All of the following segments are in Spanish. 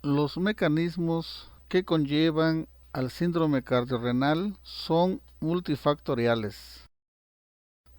Los mecanismos que conllevan al síndrome cardiorrenal son multifactoriales.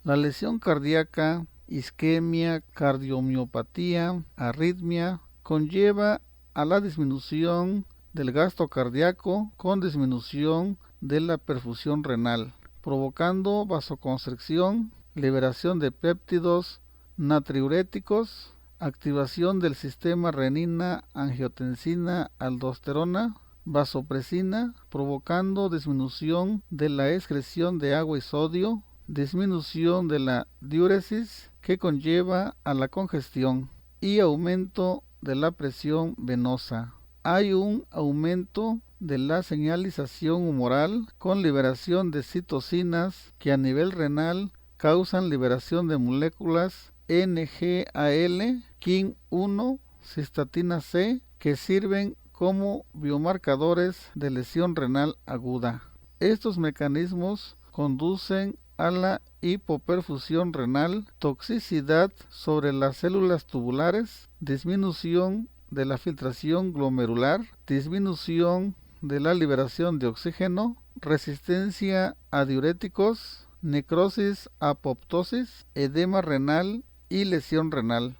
La lesión cardíaca, isquemia, cardiomiopatía, arritmia, conlleva a la disminución del gasto cardíaco con disminución de la perfusión renal, provocando vasoconstricción, liberación de péptidos natriuréticos, activación del sistema renina-angiotensina-aldosterona, vasopresina, provocando disminución de la excreción de agua y sodio, disminución de la diuresis que conlleva a la congestión y aumento de la presión venosa. Hay un aumento de la señalización humoral con liberación de citocinas que a nivel renal causan liberación de moléculas NGAL, KIN1, cistatina C, que sirven como biomarcadores de lesión renal aguda. Estos mecanismos conducen a la hipoperfusión renal, toxicidad sobre las células tubulares, disminución de la filtración glomerular, disminución de la liberación de oxígeno, resistencia a diuréticos, necrosis apoptosis, edema renal y lesión renal.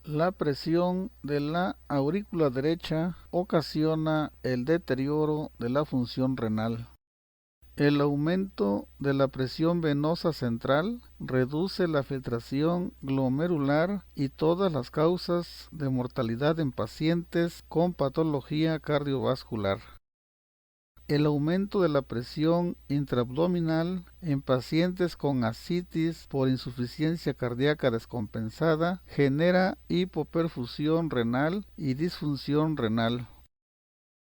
La presión de la aurícula derecha ocasiona el deterioro de la función renal. El aumento de la presión venosa central reduce la filtración glomerular y todas las causas de mortalidad en pacientes con patología cardiovascular. El aumento de la presión intraabdominal en pacientes con ascitis por insuficiencia cardíaca descompensada genera hipoperfusión renal y disfunción renal.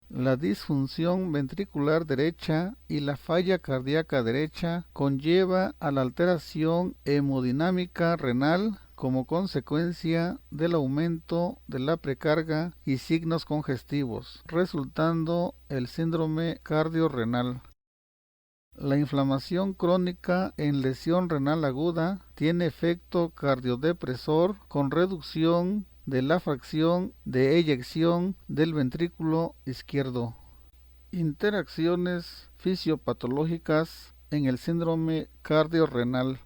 La disfunción ventricular derecha y la falla cardíaca derecha conlleva a la alteración hemodinámica renal como consecuencia del aumento de la precarga y signos congestivos, resultando el síndrome cardiorrenal. La inflamación crónica en lesión renal aguda tiene efecto cardiodepresor con reducción de la fracción de eyección del ventrículo izquierdo. Interacciones fisiopatológicas en el síndrome cardiorrenal.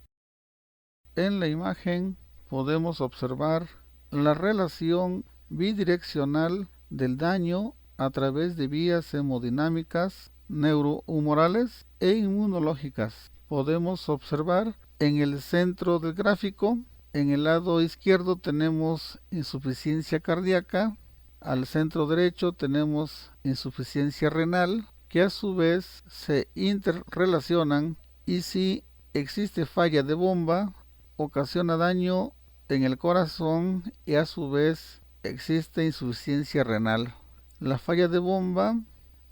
En la imagen podemos observar la relación bidireccional del daño a través de vías hemodinámicas, neurohumorales e inmunológicas. Podemos observar en el centro del gráfico, en el lado izquierdo tenemos insuficiencia cardíaca, al centro derecho tenemos insuficiencia renal, que a su vez se interrelacionan y si existe falla de bomba, ocasiona daño en el corazón y a su vez existe insuficiencia renal. La falla de bomba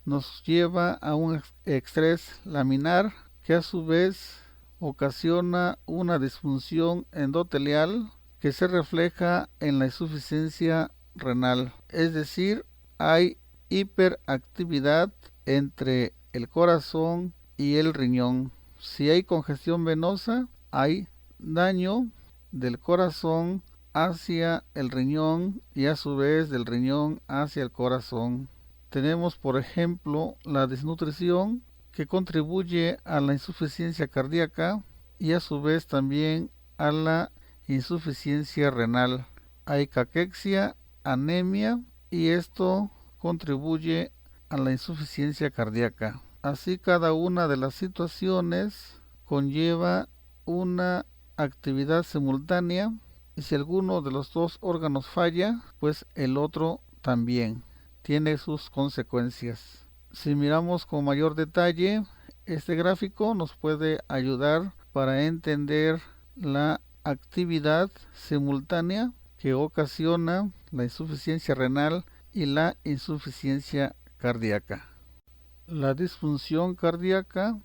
nos lleva a un estrés laminar que a su vez ocasiona una disfunción endotelial que se refleja en la insuficiencia renal. Es decir, hay hiperactividad entre el corazón y el riñón. Si hay congestión venosa, hay daño del corazón hacia el riñón y a su vez del riñón hacia el corazón. Tenemos, por ejemplo, la desnutrición que contribuye a la insuficiencia cardíaca y a su vez también a la insuficiencia renal. Hay caquexia, anemia y esto contribuye a la insuficiencia cardíaca. Así cada una de las situaciones conlleva una actividad simultánea y si alguno de los dos órganos falla, pues el otro también tiene sus consecuencias. Si miramos con mayor detalle, este gráfico nos puede ayudar para entender la actividad simultánea que ocasiona la insuficiencia renal y la insuficiencia cardíaca. La disfunción cardíaca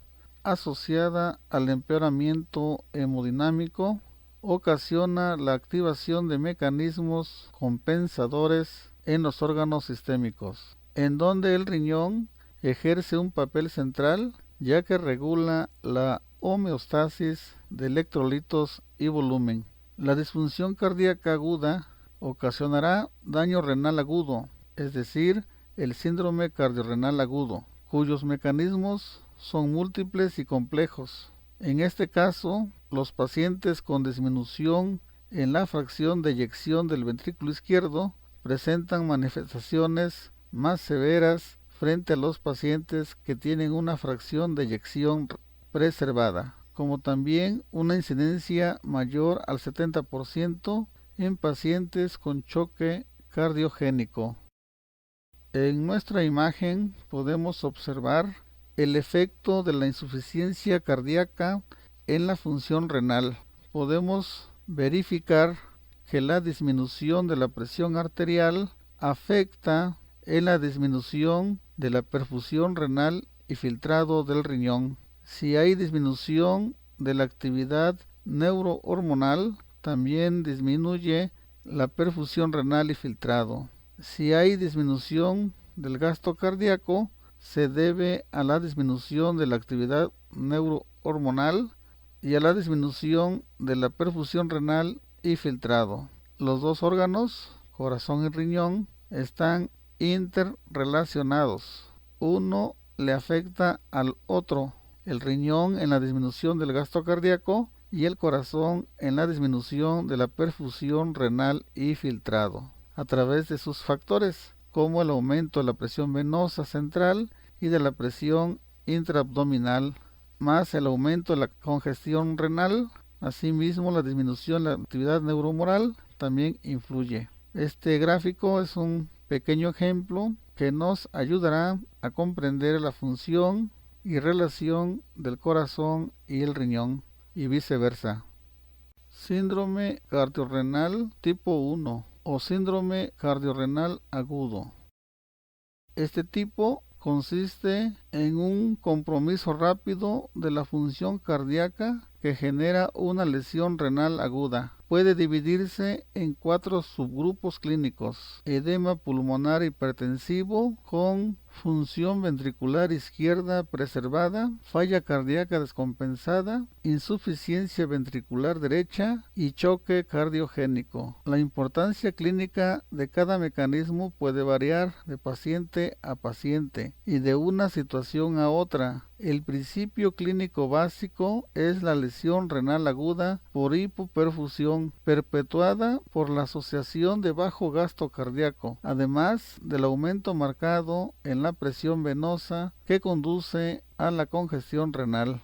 asociada al empeoramiento hemodinámico ocasiona la activación de mecanismos compensadores en los órganos sistémicos, en donde el riñón ejerce un papel central ya que regula la homeostasis de electrolitos y volumen. La disfunción cardíaca aguda ocasionará daño renal agudo, es decir, el síndrome cardiorrenal agudo, cuyos mecanismos son múltiples y complejos. En este caso, los pacientes con disminución en la fracción de eyección del ventrículo izquierdo presentan manifestaciones más severas frente a los pacientes que tienen una fracción de eyección preservada, como también una incidencia mayor al 70% en pacientes con choque cardiogénico. En nuestra imagen podemos observar el efecto de la insuficiencia cardíaca en la función renal. Podemos verificar que la disminución de la presión arterial afecta en la disminución de la perfusión renal y filtrado del riñón. Si hay disminución de la actividad neurohormonal, también disminuye la perfusión renal y filtrado. Si hay disminución del gasto cardíaco, se debe a la disminución de la actividad neurohormonal y a la disminución de la perfusión renal y filtrado. Los dos órganos, corazón y riñón, están interrelacionados. Uno le afecta al otro, el riñón en la disminución del gasto cardíaco y el corazón en la disminución de la perfusión renal y filtrado, a través de sus factores, como el aumento de la presión venosa central y de la presión intraabdominal, más el aumento de la congestión renal. Asimismo, la disminución de la actividad neurohumoral también influye. Este gráfico es un pequeño ejemplo que nos ayudará a comprender la función y relación del corazón y el riñón y viceversa. Síndrome cardiorrenal tipo 1 o síndrome cardiorrenal agudo. Este tipo consiste en un compromiso rápido de la función cardíaca que genera una lesión renal aguda. Puede dividirse en 4 subgrupos clínicos: edema pulmonar hipertensivo con función ventricular izquierda preservada, falla cardíaca descompensada, insuficiencia ventricular derecha y choque cardiogénico. La importancia clínica de cada mecanismo puede variar de paciente a paciente y de una situación a otra. El principio clínico básico es la lesión renal aguda por hipoperfusión perpetuada por la asociación de bajo gasto cardíaco, además del aumento marcado en la presión venosa que conduce a la congestión renal.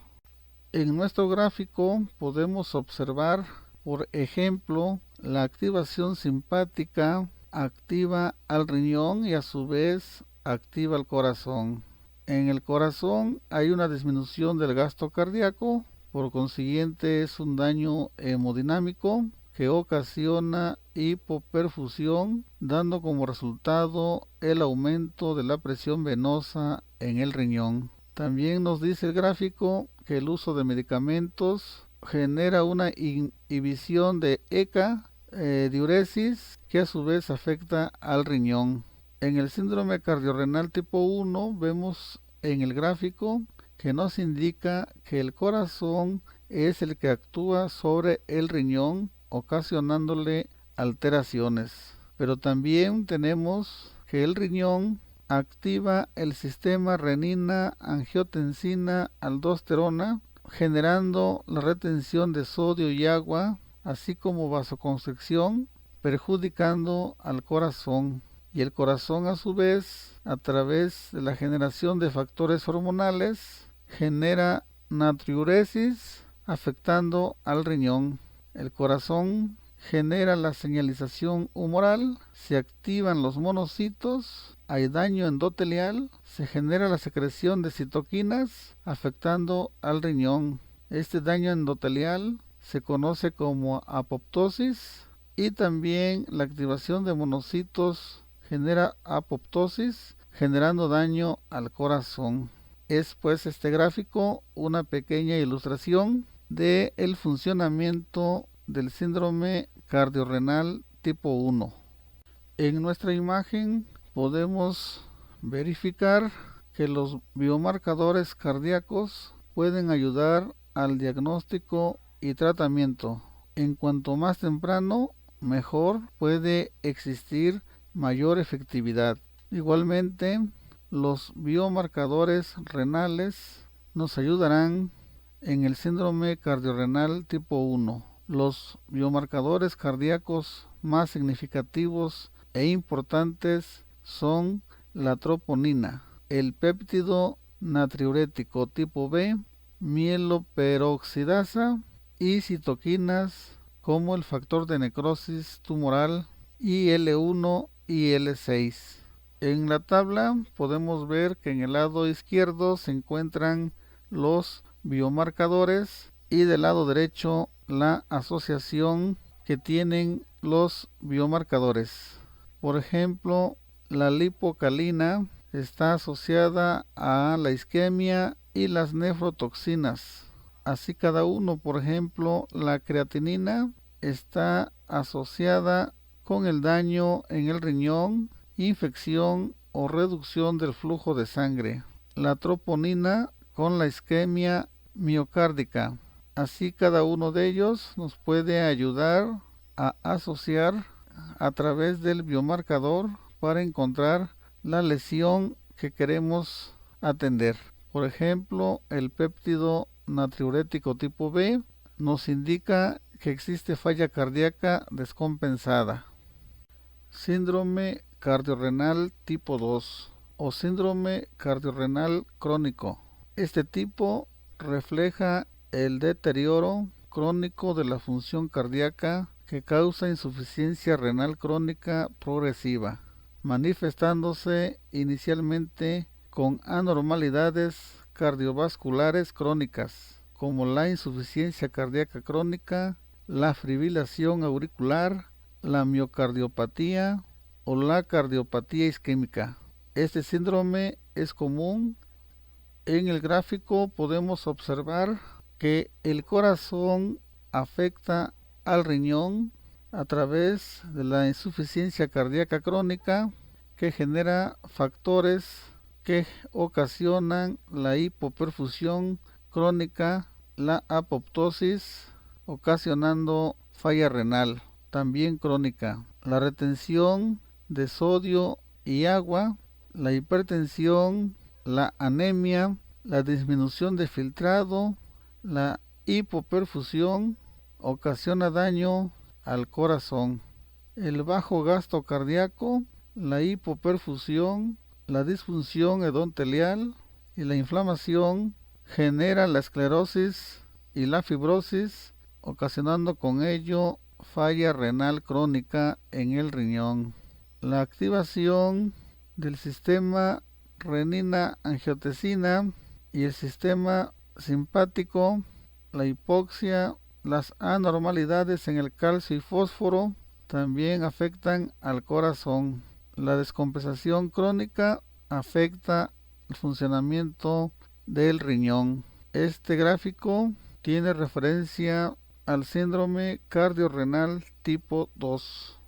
En nuestro gráfico podemos observar, por ejemplo, la activación simpática activa al riñón y a su vez activa al corazón. En el corazón hay una disminución del gasto cardíaco, por consiguiente es un daño hemodinámico que ocasiona hipoperfusión, dando como resultado el aumento de la presión venosa en el riñón. También nos dice el gráfico que el uso de medicamentos genera una inhibición de ECA, diuresis, que a su vez afecta al riñón. En el síndrome cardiorrenal tipo 1 vemos en el gráfico que nos indica que el corazón es el que actúa sobre el riñón, ocasionándole alteraciones. Pero también tenemos que el riñón activa el sistema renina-angiotensina-aldosterona, generando la retención de sodio y agua, así como vasoconstricción, perjudicando al corazón. Y el corazón, a su vez, a través de la generación de factores hormonales, genera natriuresis, afectando al riñón. El corazón genera la señalización humoral, se activan los monocitos, hay daño endotelial, se genera la secreción de citoquinas, afectando al riñón. Este daño endotelial se conoce como apoptosis, y también la activación de monocitos genera apoptosis, generando daño al corazón. Es pues este gráfico una pequeña ilustración de el funcionamiento del síndrome cardiorrenal tipo 1. En nuestra imagen podemos verificar que los biomarcadores cardíacos pueden ayudar al diagnóstico y tratamiento. En cuanto más temprano, mejor. Puede existir mayor efectividad. Igualmente, los biomarcadores renales nos ayudarán en el síndrome cardiorrenal tipo 1. Los biomarcadores cardíacos más significativos e importantes son la troponina, el péptido natriurético tipo B, mieloperoxidasa y citoquinas como el factor de necrosis tumoral IL-1 y IL-6. En la tabla podemos ver que en el lado izquierdo se encuentran los biomarcadores y del lado derecho la asociación que tienen los biomarcadores. Por ejemplo, la lipocalina está asociada a la isquemia y las nefrotoxinas. Así cada uno, por ejemplo, la creatinina está asociada con el daño en el riñón, infección o reducción del flujo de sangre. La troponina con la isquemia miocárdica. Así cada uno de ellos nos puede ayudar a asociar a través del biomarcador para encontrar la lesión que queremos atender. Por ejemplo, el péptido natriurético tipo B nos indica que existe falla cardíaca descompensada. Síndrome cardiorrenal tipo 2 o síndrome cardiorrenal crónico. Este tipo refleja el deterioro crónico de la función cardíaca que causa insuficiencia renal crónica progresiva, manifestándose inicialmente con anormalidades cardiovasculares crónicas, como la insuficiencia cardíaca crónica, la fibrilación auricular, la miocardiopatía o la cardiopatía isquémica. Este síndrome es común. En el gráfico podemos observar que el corazón afecta al riñón a través de la insuficiencia cardíaca crónica que genera factores que ocasionan la hipoperfusión crónica, la apoptosis, ocasionando falla renal, también crónica, la retención de sodio y agua, la hipertensión, la anemia, la disminución de filtrado, la hipoperfusión ocasiona daño al corazón, el bajo gasto cardíaco, la hipoperfusión, la disfunción endotelial y la inflamación genera la esclerosis y la fibrosis, ocasionando con ello falla renal crónica en el riñón. La activación del sistema renina-angiotensina y el sistema simpático, la hipoxia, las anormalidades en el calcio y fósforo también afectan al corazón. La descompensación crónica afecta el funcionamiento del riñón. Este gráfico tiene referencia al síndrome cardiorrenal tipo 2.